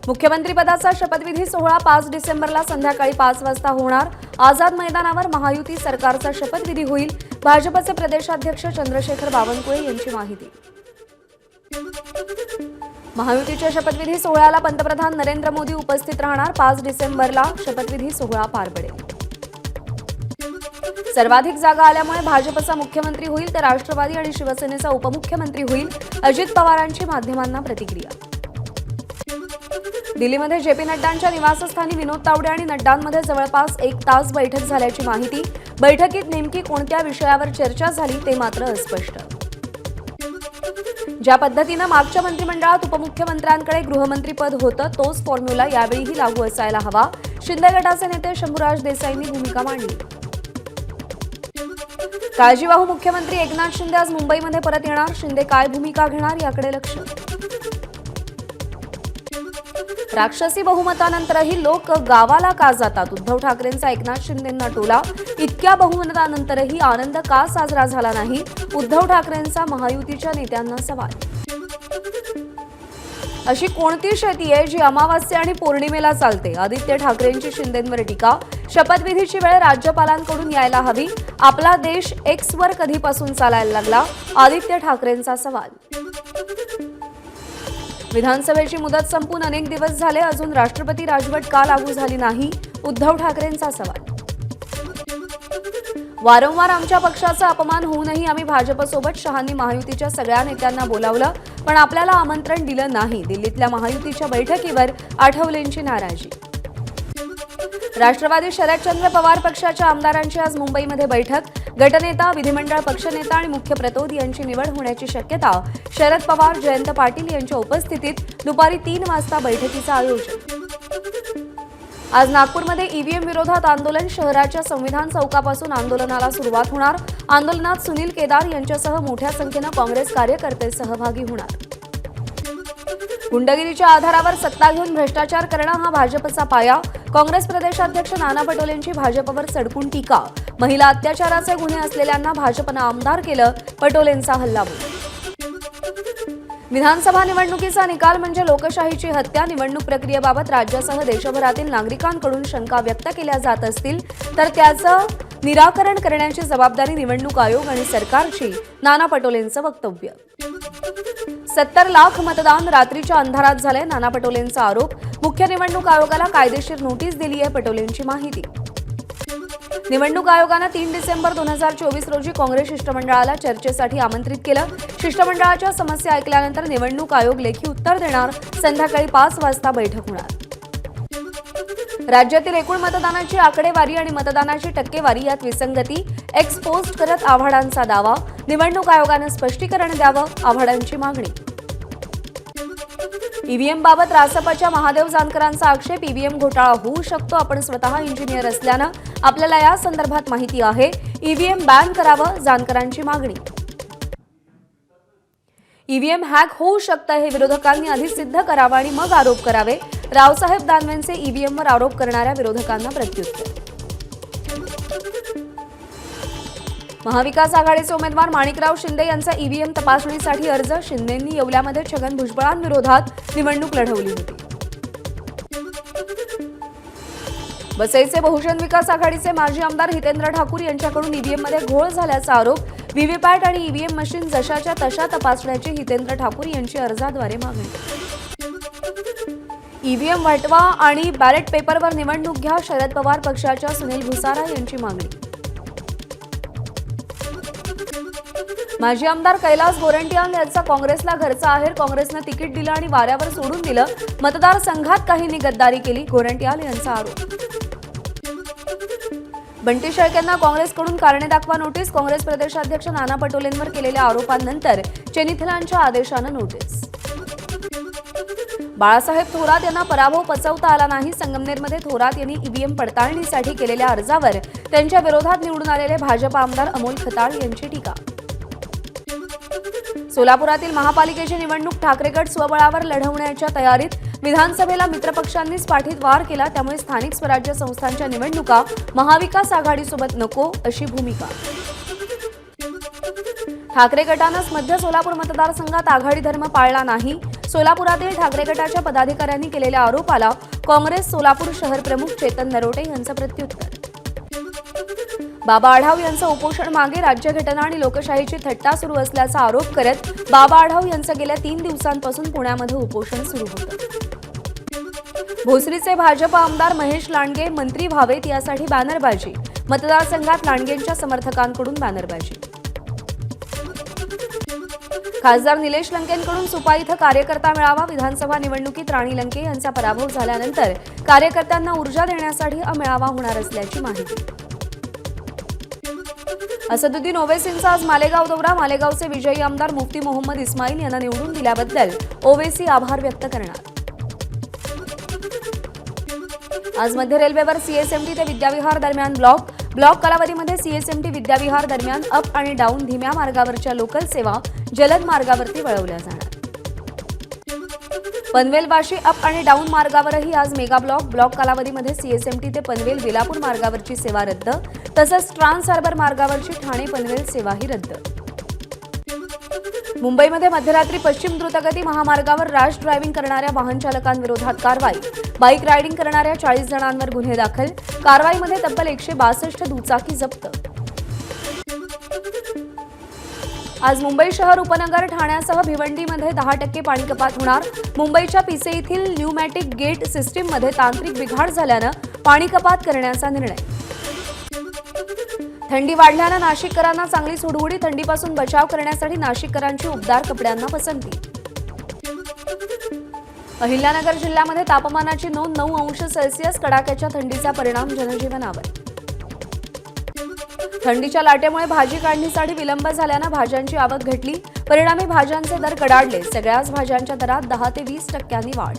मुख्यमंत्रीपदाचा शपथविधी सोहळा 5 डिसेंबरला संध्याकाळी 5 वाजता होणार। आझाद मैदानावर महायुती सरकारचा शपथविधी होईल। भाजपचे प्रदेशाध्यक्ष चंद्रशेखर बावनकुळे यांची माहिती। महायुतीच्या शपथविधी सोहळ्याला पंतप्रधान नरेंद्र मोदी उपस्थित राहणार। 5 डिसेंबरला शपथविधी सोहळा पार पडेल। सर्वाधिक जागा आल्यामुळे भाजपचा मुख्यमंत्री होईल तर राष्ट्रवादी आणि शिवसेनेचा उपमुख्यमंत्री होईल, अजित पवारांची माध्यमांना प्रतिक्रिया। दिल्लीमध्ये जेपी नड्डांच्या निवासस्थानी विनोद तावडे आणि नड्डांमध्ये जवळपास 1 तास बैठक झाल्याची माहिती। बैठकीत नेमकी कोणत्या विषयावर चर्चा झाली ते मात्र अस्पष्ट। ज्या पद्धतीने मागच्या मंत्रिमंडळात उपमुख्यमंत्र्यांकडे गृहमंत्रीपद होतं तोच फॉर्म्युला यावेळीही लागू असायला हवा, शिंदे गटाचे नेते शंभूराज देसाईंनी भूमिका मांडली। काळजीवाहू मुख्यमंत्री एकनाथ शिंदे आज मुंबईमध्ये परत येणार। शिंदे काय भूमिका घेणार याकडे लक्ष। राक्षसी बहुमतानंतरही लोक गावाला का जातात? उद्धव ठाकरेंचा एकनाथ शिंदेंना टोला। इतक्या बहुमतानंतरही आनंद का साजरा झाला नाही? उद्धव ठाकरेंचा महायुतीच्या नेत्यांना सवाल। अशी कोणती शेती आहे जी अमावास्या आणि पौर्णिमेला चालते? आदित्य ठाकरेंची शिंदेंवर टीका। शपथविधीची वेळ राज्यपालांकडून यायला हवी। आपला देश एक्स वर कधीपासून चालायला लागला? आदित्य ठाकरेंचा सवाल। विधानसभेची मुदत संपून अनेक दिवस झाले, अजून राष्ट्रपती राजवट का लागू झाली नाही? उद्धव ठाकरेंचा सवाल। वारंवार आमच्या पक्षाचा अपमान होऊनही आम्ही भाजपसोबत शहांनी महायुतीच्या सगळ्या नेत्यांना बोलावलं, पण आपल्याला आमंत्रण दिलं नाही। दिल्लीतल्या महायुतीच्या बैठकीवर आठवलेंची नाराजी। राष्ट्रवादी शरदचंद्र पवार पक्षाच्या आमदारांची आज मुंबईमध्ये बैठक। गटनेता, विधिमंडळ पक्षनेता आणि मुख्य प्रतोद यांची निवड होण्याची शक्यता। शरद पवार, जयंत पाटील यांच्या उपस्थितीत दुपारी 3 वाजता बैठकीचं आयोजन। आज नागपूरमध्ये ईव्हीएम विरोधात आंदोलन। शहराच्या संविधान चौकापासून आंदोलनाला सुरुवात होणार। आंदोलनात सुनील केदार यांच्यासह मोठ्या संख्येनं काँग्रेस कार्यकर्ते सहभागी होणार। गुंडगिरीच्या आधारावर सत्ता घेऊन भ्रष्टाचार करणं हा भाजपचा पाया। काँग्रेस प्रदेशाध्यक्ष नाना पटोलेंची भाजपवर सडकून टीका। महिला अत्याचाराचे गुन्हे असलेल्यांना भाजपनं आमदार केलं, पटोलेंचा हल्लाबोल। विधानसभा निवडणुकीचा निकाल म्हणजे लोकशाहीची हत्या। निवडणूक प्रक्रियेबाबत राज्यासह देशभरातील नागरिकांकडून शंका व्यक्त केल्या जात असतील तर त्याचं निराकरण करण्याची जबाबदारी निवडणूक आयोग आणि सरकारची, नाना पटोलेंचं वक्तव्य। 70 लाख मतदान रात्रीच्या अंधारात झाले, नाना पटोलेंचा आरोप। मुख्य निवडणूक आयोगाला कायदेशीर नोटीस दिली आहे, पटोलेंची माहिती। निवडणूक आयोगानं 3 डिसेंबर 2024 रोजी काँग्रेस शिष्टमंडळाला चर्चेसाठी आमंत्रित केलं। शिष्टमंडळाच्या समस्या ऐकल्यानंतर निवडणूक आयोग लेखी उत्तर देणार। संध्याकाळी 5 वाजता बैठक होणार। राज्यातील एकूण मतदानाची आकडेवारी आणि मतदानाची टक्केवारी यात विसंगती, एक्स पोस्ट करत आव्हाडांचा दावा। निवडणूक आयोगानं स्पष्टीकरण द्यावं, आव्हाडांची मागणी। ईव्हीएम बाबत रासपच्या महादेव जानकरांचा आक्षेप। ईव्हीएम घोटाळा होऊ शकतो, आपण स्वतः इंजिनियर असल्यानं आपल्याला या संदर्भात माहिती आहे। ईव्हीएम बॅन करावं, जानकरांची मागणी। ईव्हीएम हॅक होऊ शकतं हे विरोधकांनी आधी सिद्ध करावं आणि मग आरोप करावे। रावसाहेब दानवेंचे ईव्हीएमवर आरोप करणाऱ्या विरोधकांना प्रत्युत्तर। महाविकास आघाडीचे उमेदवार माणिकराव शिंदे यांचा ईव्हीएम तपासणीसाठी अर्ज। शिंदेंनी येवल्यामध्ये छगन भुजबळांविरोधात निवडणूक लढवली होती। वसईचे बहुजन विकास आघाडीचे माजी आमदार हितेंद्र ठाकूर यांच्याकडून ईव्हीएममध्ये घोळ झाल्याचा आरोप। व्हीव्हीपॅट आणि ईव्हीएम मशीन जशाच्या तशा तपासण्याची हितेंद्र ठाकूर यांची अर्जाद्वारे मागणी। ईव्हीएम हटवा आणि बॅलेट पेपरवर निवडणूक घ्या, शरद पवार पक्षाच्या सुनील भुसारा यांची मागणी। माजी आमदार कैलास गोरंट्याल यांचा काँग्रेसला घरचा आहेर। काँग्रेसनं तिकीट दिलं आणि वाऱ्यावर सोडून दिलं, मतदारसंघात काहींनी गद्दारी केली, गोरंट्याल यांचा आरोप। बंटी शेळकेंना काँग्रेसकडून कारणे दाखवा नोटीस। काँग्रेस प्रदेशाध्यक्ष नाना पटोलेंवर केलेल्या आरोपांनंतर चेनिथलांच्या आदेशानं नोटीस। बाळासाहेब थोरात यांना पराभव पचवता आला नाही। संगमनेरमध्ये थोरात यांनी ईव्हीएम पडताळणीसाठी केलेल्या अर्जावर त्यांच्या विरोधात निवडून आलेले भाजप आमदार अमोल खताळ यांची टीका। सोलापुरातील महापालिकेची निवडणूक ठाकरे गट स्वबळावर लढवण्याच्या तयारीत। विधानसभेला मित्रपक्षांनीच पाठीत वार केला, त्यामुळे स्थानिक स्वराज्य संस्थांच्या निवडणुका महाविकास आघाडीसोबत नको अशी भूमिका। ठाकरे गटानंच मध्य सोलापूर मतदारसंघात आघाडी धर्म पाळला नाही। सोलापुरातील ठाकरे गटाच्या पदाधिकाऱ्यांनी केलेल्या आरोपाला काँग्रेस सोलापूर शहर प्रमुख चेतन नरोटे यांचं प्रत्युत्तर. बाबा आढाव यांचं उपोषण मागे राज्यघटना आणि लोकशाहीची थट्टा सुरू असल्याचा आरोप करत बाबा आढाव यांचं गेल्या 3 दिवसांपासून पुण्यामध्ये उपोषण सुरू होतं. भोसरीचे भाजप आमदार महेश लांडगे मंत्री व्हावेत यासाठी बॅनरबाजी. मतदारसंघात लांडगेंच्या समर्थकांकडून बॅनरबाजी. खासदार निलेश लंकेंकडून सुपा इथं कार्यकर्ता मेळावा. विधानसभा निवडणुकीत राणी लंके यांचा पराभव झाल्यानंतर कार्यकर्त्यांना ऊर्जा देण्यासाठी हा मेळावा होणार असल्याची माहिती. असदुद्दीन ओवेसींचा आज मालेगाव दौरा. मालेगावचे विजयी आमदार मुफ्ती मोहम्मद इस्माईल यांना निवडून दिल्याबद्दल ओवेसी आभार व्यक्त करणार. आज मध्य रेल्वेवर सीएसएमटी ते विद्याविहार दरम्यान ब्लॉक कालावधीमध्ये सीएसएमटी विद्याविहार दरम्यान अप आणि डाऊन धीम्या मार्गावरच्या लोकल सेवा जलद मार्गावरती वळवल्या जाणार. पनवेल वाशी अप आणि डाऊन मार्गावरही आज मेगा ब्लॉक कालावधीमध्ये सीएसएमटी ते पनवेल वेलापूर मार्गावरची सेवा रद्द. तसंच ट्रान्स हार्बर मार्गावरची ठाणे पनवेल सेवाही रद्द. मुंबईमध्ये मध्यरात्री पश्चिम द्रुतगती महामार्गावर रॅश ड्रायव्हिंग करणाऱ्या वाहन चालकांविरोधात कारवाई. बाईक रायडिंग करणाऱ्या 40 जणांवर गुन्हे दाखल. कारवाईमध्ये तब्बल 162 दुचाकी जप्त. आज मुंबई शहर उपनगर ठाण्यासह भिवंडीमध्ये 10% पाणी कपात होणार. मुंबईच्या पिसे येथील न्यूमॅटिक गेट सिस्टीममध्ये तांत्रिक बिघाड झाल्यानं पाणी कपात करण्याचा निर्णय. थंडी वाढल्यानं नाशिककरांना चांगली सुडबुडी. थंडीपासून बचाव करण्यासाठी नाशिककरांची उबदार कपड्यांना पसंती. अहिल्यानगर जिल्ह्यामध्ये तापमानाची नोंद 9 अंश सेल्सिअस. कडाक्याच्या थंडीचा परिणाम जनजीवनावर. थंडीच्या लाटेमुळे भाजी काढणीसाठी विलंब झाल्यानं भाज्यांची आवक घटली. परिणामी भाज्यांचे दर कडाडले. सगळ्याच भाज्यांच्या दरात 10 ते 20% वाढ.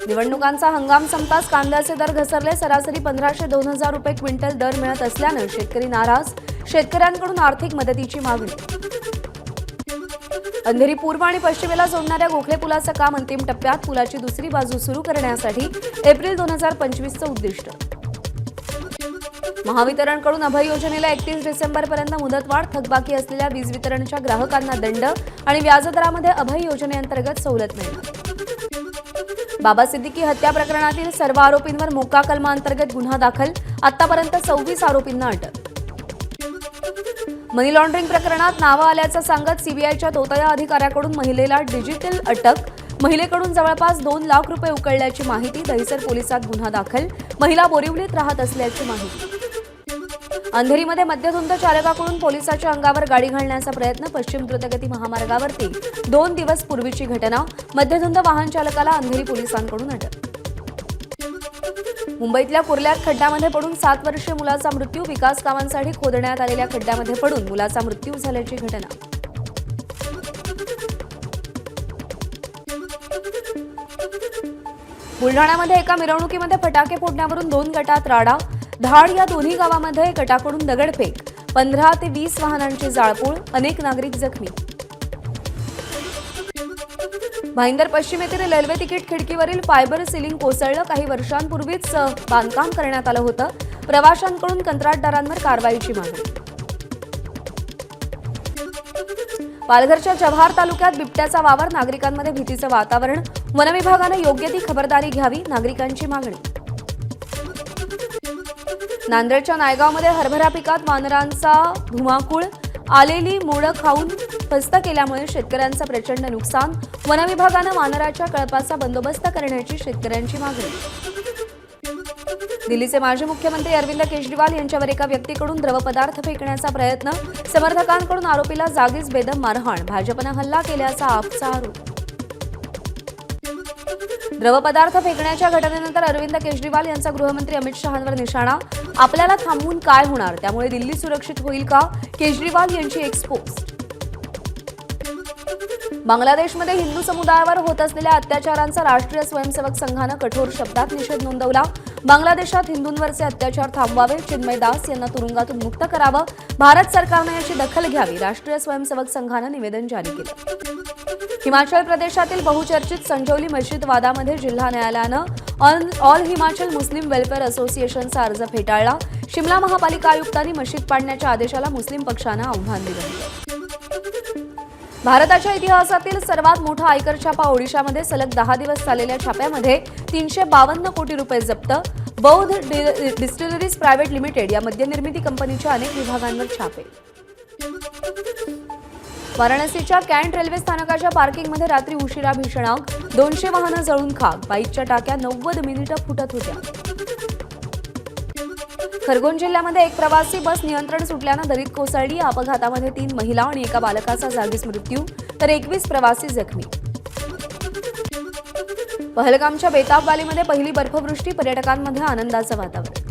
निवडणुकांचा हंगाम संपताच कांद्याचे दर घसरले. सरासरी 1500-2000 रुपये क्विंटल दर मिळत असल्यानं शेतकरी नाराज. शेतकऱ्यांकडून आर्थिक मदतीची मागणी. अंधेरी पूर्व आणि पश्चिमेला जोडणाऱ्या गोखले पुलाचं काम अंतिम टप्प्यात. पुलाची दुसरी बाजू सुरू करण्यासाठी एप्रिल 2025चं उद्दिष्ट. महावितरणकडून अभय योजनेला 31 डिसेंबरपर्यंत मुदतवाढ. थकबाकी असलेल्या वीज वितरणच्या ग्राहकांना दंड आणि व्याजदरामध्ये अभय योजनेअंतर्गत सवलत मिळणार. बाबा सिद्दीकी हत्या प्रकरणातील सर्व आरोपींवर मोक्का कलमाअंतर्गत गुन्हा दाखल. आतापर्यंत 26 आरोपींना अटक. मनी लॉन्ड्रिंग प्रकरणात नावं आल्याचं सांगत सीबीआयच्या तोतया अधिकाऱ्याकडून महिलेला डिजिटल अटक. महिलेकडून जवळपास 2 लाख रुपये उकळल्याची माहिती. दहिसर पोलिसात गुन्हा दाखल. महिला बोरिवलीत राहत असल्याची माहिती. अंधेरीमध्ये मद्यधुंद चालकाकडून पोलिसाच्या अंगावर गाडी घालण्याचा प्रयत्न. पश्चिम द्रुतगती महामार्गावरती 2 दिवस पूर्वीची घटना. मद्यधुंद वाहन चालकाला अंधेरी पोलिसांकडून अटक. मुंबईतल्या कुर्ल्यात खड्ड्यामध्ये पडून 7 वर्षीय मुलाचा मृत्यू. विकास कामांसाठी खोदण्यात आलेल्या खड्ड्यामध्ये पडून मुलाचा मृत्यू झाल्याची घटना. बुलढाण्यामध्ये एका मिरवणुकीमध्ये फटाके फोडण्यावरून 2 गटात राडा. धाड या दोन्ही गावामध्ये गटाकडून दगडफेक. 15 ते 20 वाहनांची जाळपोळ. अनेक नागरिक जखमी. भाईंदर पश्चिम येथील रेल्वे तिकीट खिडकीवरील फायबर सिलिंग कोसळलं. काही वर्षांपूर्वीच बांधकाम करण्यात आलं होतं. प्रवाशांकडून कंत्राटदारांवर कारवाईची मागणी. पालघरच्या जव्हार तालुक्यात बिबट्याचा वावर. नागरिकांमध्ये भीतीचं वातावरण. वनविभागानं योग्य ती खबरदारी घ्यावी. नागरिकांची मागणी. नांदेडच्या नायगावमध्ये हरभरा पिकात वानरांचा धुमाकूळ. आलेली मोडं खाऊन फस्त केल्यामुळे शेतकऱ्यांचं प्रचंड नुकसान. वनविभागानं वानराच्या कळपाचा बंदोबस्त करण्याची शेतकऱ्यांची मागणी. दिल्लीचे माजी मुख्यमंत्री अरविंद केजरीवाल यांच्यावर एका व्यक्तीकडून द्रवपदार्थ फेकण्याचा प्रयत्न. समर्थकांकडून आरोपीला जागीच बेदम मारहाण. भाजपनं हल्ला केल्याचा आपचा आरोप. द्रवपदार्थ फेकण्याच्या घटनेनंतर अरविंद केजरीवाल यांचा गृहमंत्री अमित शहांवर निशाणा. आपल्याला थांबवून काय होणार, त्यामुळे दिल्ली सुरक्षित होईल का? केजरीवाल यांची एक्सपोज. बांगलादेशमध्ये हिंदू समुदायावर होत असलेल्या अत्याचारांचा राष्ट्रीय स्वयंसेवक संघानं कठोर शब्दात निषेध नोंदवला. बांगलादेशात हिंदूंवरचे अत्याचार थांबवावे. चिन्मय दास यांना तुरुंगातून मुक्त करावं. भारत सरकारनं याची दखल घ्यावी. राष्ट्रीय स्वयंसेवक संघानं निवेदन जारी केलं. हिमाचल प्रदेशातील बहुचर्चित संजौली मस्जिद वादामध्ये जिल्हा न्यायालयानं ऑल हिमाचल मुस्लिम वेलफेअर असोसिएशनचा अर्ज फेटाळला. शिमला महापालिका आयुक्तांनी मस्जिद पाडण्याच्या आदेशाला मुस्लिम पक्षानं आव्हान दिलं. भारताच्या इतिहासातील सर्वात मोठा आयकर छापा ओडिशामध्ये सलग 10 दिवस चाललेल्या छाप्यामध्ये 352 कोटी रुपये जप्त. बौद्ध डिस्टिलरीज प्रायव्हेट लिमिटेड या मद्यनिर्मिती कंपनीच्या अनेक विभागांवर छापे. वाराणसीच्या कॅन्ट रेल्वे स्थानकाच्या पार्किंगमध्ये रात्री उशिरा भीषण आग. 200 वाहनं जळून खाक. बाईकच्या टाक्या 90 मिनिटं फुटत होत्या. खरगोन जिल्ह्यामध्ये एक प्रवासी बस नियंत्रण सुटल्यानं दरीत कोसळली. या अपघातामध्ये 3 महिला आणि एका बालकाचा जागीच मृत्यू तर 21 प्रवासी जखमी. पहलगामच्या बेताब व्हॅलीमध्ये पहिली बर्फवृष्टी. पर्यटकांमध्ये आनंदाचं वातावरण.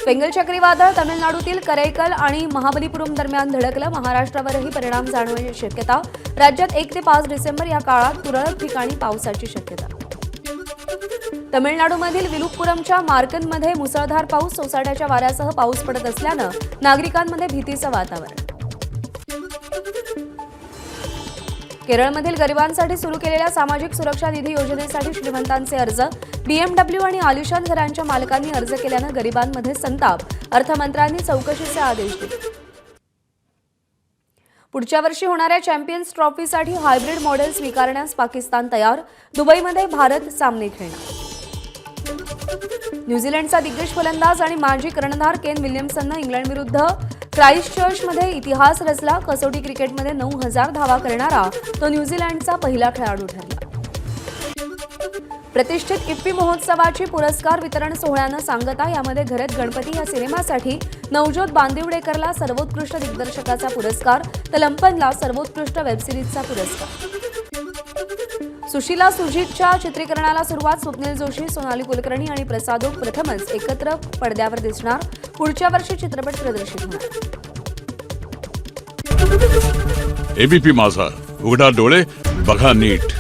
फेंगल चक्रीवादळ तमिळनाडूतील करैकल आणि महाबलीपुरम दरम्यान धडकलं. महाराष्ट्रावरही परिणाम जाणवण्याची शक्यता. राज्यात 1 ते 5 डिसेंबर या काळात तुरळक ठिकाणी पावसाची शक्यता. तमिळनाडूमधील विलुपुरमच्या मार्कनमध्ये मुसळधार पाऊस. सोसाट्याच्या वाऱ्यासह पाऊस पडत असल्यानं नागरिकांमध्ये भीतीचं वातावरण. केरळमधील गरिबांसाठी सुरू केलेल्या सामाजिक सुरक्षा निधी योजनेसाठी श्रीमंतांचे अर्ज. BMW आणि आलिशान घरांच्या मालकांनी अर्ज केल्यानं गरिबांमध्ये संताप. अर्थमंत्र्यांनी चौकशीचे आदेश दिले. पुढच्या वर्षी होणाऱ्या चॅम्पियन्स ट्रॉफीसाठी हायब्रिड मॉडेल स्वीकारण्यास पाकिस्तान तयार. दुबईमध्ये भारत सामने खेळणार. न्यूझीलंडचा दिग्गज फलंदाज आणि माजी कर्णधार केन विल्यमसननं इंग्लंडविरुद्ध क्राइस्टचर्चमध्ये इतिहास रचला. कसोटी क्रिकेटमध्ये 9000 धावा करणारा तो न्यूझीलंडचा पहिला खेळाडू ठरला. प्रतिष्ठित इफ्फी महोत्सवाची पुरस्कार वितरण सोहळ्यानं सांगता. यामध्ये घरत गणपती या सिनेमासाठी नवजोत बांदिवडेकरला सर्वोत्कृष्ट दिग्दर्शकाचा पुरस्कार तर लंपनला सर्वोत्कृष्ट वेबसिरीजचा पुरस्कार. सुशीला सुजितच्या चित्रीकरणाला सुरुवात. स्वप्नील जोशी, सोनाली कुलकर्णी आणि प्रसादोग प्रथमच एकत्र पडद्यावर दिसणार. पुढच्या वर्षी चित्रपट प्रदर्शित होणार. एबीपी माझा, उघडा डोळे बघा नीट.